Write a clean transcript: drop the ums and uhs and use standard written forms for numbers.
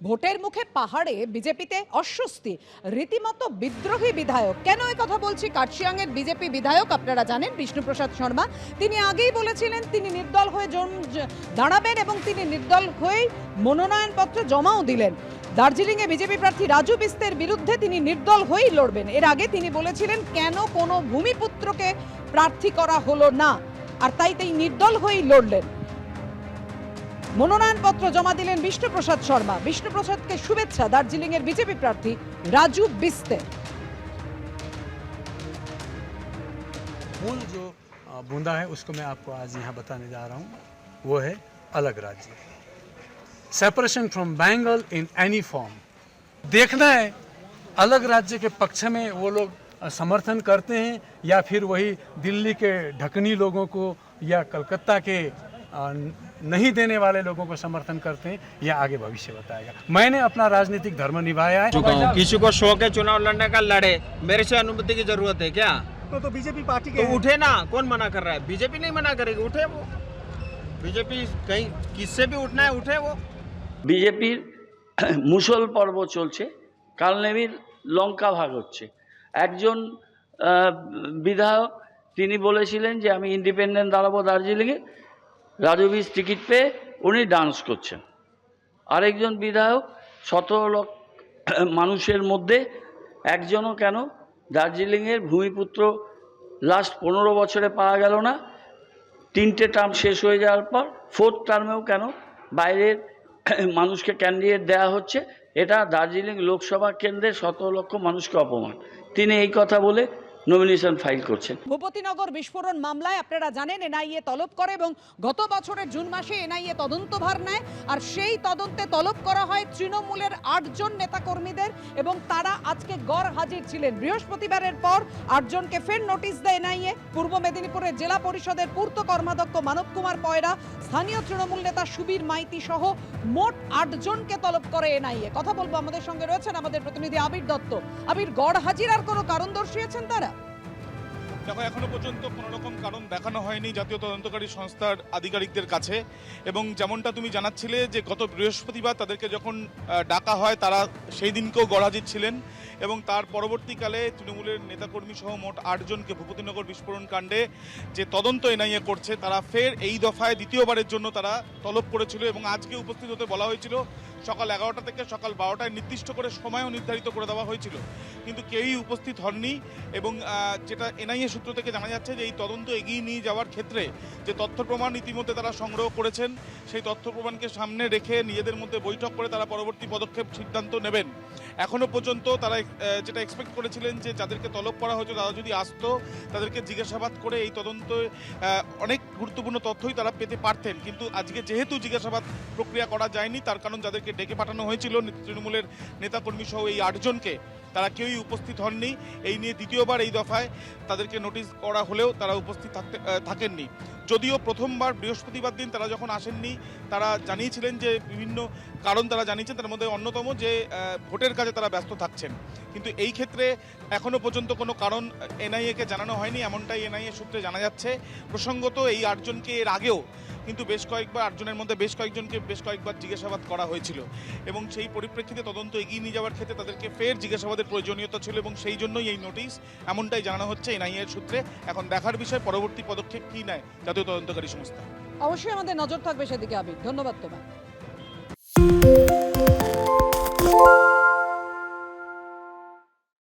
ভোটের মুখে পাহাড়ে বিজেপিতে অস্বস্তি, রীতিমতো বিদ্রোহী বিধায়ক। কেন এই কথা বলছি? কার্শিয়াংয়ের বিজেপি বিধায়ক আপনারা জানেন বিষ্ণুপ্রসাদ শর্মা, তিনি আগেই বলেছিলেন তিনি নির্দল হয়ে দাঁড়াবেন এবং তিনি নির্দল হয়েই মনোনয়নপত্র জমাও দিলেন। দার্জিলিংয়ে বিজেপি প্রার্থী রাজু বিস্তের বিরুদ্ধে তিনি নির্দল হয়েই লড়বেন। এর আগে তিনি বলেছিলেন কেন কোনো ভূমিপুত্রকে প্রার্থী করা হলো না, আর তাই নির্দল হয়েই লড়লেন। মনোনয়নপত্র জমা দিলেন বিষ্ণুপ্রসাদ শর্মা। বিষ্ণুপ্রসাদকে শুভেচ্ছা দার্জিলিংয়ের বিজেপি প্রার্থী রাজু বিস্তে। मूल जो बूंदा है उसको मैं आपको आज यहाँ बताने जा रहा हूँ, वो है अलग राज्य, separation from Bengal in any form. देखना है अलग राज्य के पक्ष में वो लोग समर्थन करते हैं या फिर वही दिल्ली के ढकनी लोगों को या कलकत्ता के नहीं देने वाले लोगों को समर्थन करते हैं, यह आगे भविष्य बताएगा। मैंने अपना राजनीतिक धर्म निभाया है। किसी को शौक है चुनाव लड़ने का, लड़े। मेरे से अनुमति की जरूरत है क्या? तो बीजेपी पार्टी के तो उठे ना, कौन मना कर रहा है? बीजेपी नहीं मना करेगी, उठे वो। बीजेपी कहीं किससे भी उठना है उठे वो। বিজেপির মুসল পর্ব চলছে, কালনেমির লঙ্কা ভাগ হচ্ছে। একজন বিধায়ক তিনি বলেছিলেন যে আমি ইন্ডিপেন্ডেন্ট দাঁড়াবো দার্জিলিংয়ে, রাজু বিস টিকিট পেয়ে উনি ডান্স করছেন। আরেকজন বিধায়ক 17 লক্ষ মানুষের মধ্যে একজনও কেন দার্জিলিংয়ের ভূমিপুত্র লাস্ট 15 বছরে পাওয়া গেল না, 3টে টার্ম শেষ হয়ে যাওয়ার পর 4th টার্মেও কেন বাইরের মানুষকে ক্যান্ডিডেট দেওয়া হচ্ছে? এটা দার্জিলিং লোকসভা কেন্দ্রের 17 লক্ষ মানুষকে অপমান। তিনি এই কথা বলে নমিনেশন ফাইল করছেন। ভূপতিনগর বিস্ফোরণ মামলায় আপনারা জানেন এনআইএ তলব করে এবং গত বছরের জুন মাসে এনআইএ তদন্তভার নেয়, আর সেই তদন্তে তলব করা হয় তৃণমূলের 8 জন নেতাকর্মীদের এবং তারা আজকে গড় হাজির ছিলেন। বৃহস্পতিবারের পর 8 জনকে ফের নোটিশ দেয় এনআইএ। পূর্ব মেদিনীপুরের জেলা পরিষদের পূর্ত কর্মাধ্যক্ষ মানব কুমার পয়রা, স্থানীয় তৃণমূল নেতা সুবীর মাইতি সহ মোট 8 জনকে তলব করে এনআইএ। কথা বলবো, আমাদের সঙ্গে রয়েছেন আমাদের প্রতিনিধি আবির দত্ত। আবির, গড় হাজির আর কোনো কারণ দর্শিয়েছেন তারা? দেখো, এখনো পর্যন্ত কোনো রকম কারণ দেখানো হয়নি জাতীয় তদন্তকারী সংস্থার আধিকারিকদের কাছে, এবং যেমনটা তুমি জানাচ্ছিলে যে গত বৃহস্পতিবার তাদেরকে যখন ডাকা হয় তারা সেই দিনকেও গড়হাজির ছিলেন, এবং তার পরবর্তীকালে তৃণমূলের নেতাকর্মী সহ মোট 8 জনকে ভূপতিনগর বিস্ফোরণ কাণ্ডে যে তদন্ত এনআইএ করছে তারা ফের এই দফায় দ্বিতীয়বারের জন্য তারা তলব করেছিল, এবং আজকে উপস্থিত হতে বলা হয়েছিল সকাল 11টা থেকে সকাল 12টায় নির্দিষ্ট করে সময়ও নির্ধারিত করে দেওয়া হয়েছিল, কিন্তু কেউই উপস্থিত হননি। এবং যেটা এনআইএ সূত্র থেকে জানা যাচ্ছে যে এই তদন্ত এগিয়ে নিয়ে যাওয়ার ক্ষেত্রে যে তথ্য প্রমাণ ইতিমধ্যে তারা সংগ্রহ করেছেন, সেই তথ্য প্রমাণকে সামনে রেখে নিজেদের মধ্যে বৈঠক করে তারা পরবর্তী পদক্ষেপ সিদ্ধান্ত নেবেন। এখনো পর্যন্ত তারা যেটা এক্সপেক্ট করেছিলেন যে যাদেরকে তলব করা হয়েছে তারা যদি আসতো তাদেরকে জিজ্ঞাসাবাদ করে এই তদন্তে অনেক গুরুত্বপূর্ণ তথ্যই তারা পেতে পারতেন, কিন্তু আজকে যেহেতু জিজ্ঞাসাবাদ প্রক্রিয়া করা যায়নি তার কারণ যাদেরকে ডেকে পাঠানো হয়েছিল তৃণমূলের নেতাকর্মী সহ এই 8 জনকে, তারা কেউই উপস্থিত হননি। এই নিয়ে দ্বিতীয়বার এই দফায় তাদেরকে নোটিশ করা হলেও তারা উপস্থিত থাকেননি। যদিও প্রথমবার বৃহস্পতিবার দিন তারা যখন আসেননি তারা জানিয়েছিলেন যে বিভিন্ন কারণ তারা জানিয়েছেন, তার মধ্যে অন্যতম যে ভোটের কাজে তারা ব্যস্ত থাকছেন, কিন্তু এই ক্ষেত্রে এখনো পর্যন্ত কোনো কারণ এনআইএকে জানানো হয়নি, এমনটাই এনআইএ সূত্রে জানা যাচ্ছে। প্রসঙ্গত এই 8 জনকে এর আগেও কিন্তু বেশ কয়েকবার 8 জনের মধ্যে বেশ কয়েকজনকে বেশ কয়েকবার জিজ্ঞাসাবাদ করা হয়েছিল, এবং সেই পরিপ্রেক্ষিতে তদন্ত এগিয়ে নিয়ে যাওয়ার ক্ষেত্রে তাদেরকে ফের জিজ্ঞাসাবাদের প্রয়োজনীয়তা ছিল, এবং সেই জন্যই এই নোটিশ, এমনটাই জানানো হচ্ছে এনআইএর সূত্রে। এখন দেখার বিষয় পরবর্তী পদক্ষেপ কী নেয় জাতীয় তদন্তকারী সংস্থা। অবশ্যই আমাদের নজর থাকবে সেদিকে। আবির, ধন্যবাদ তোমায়।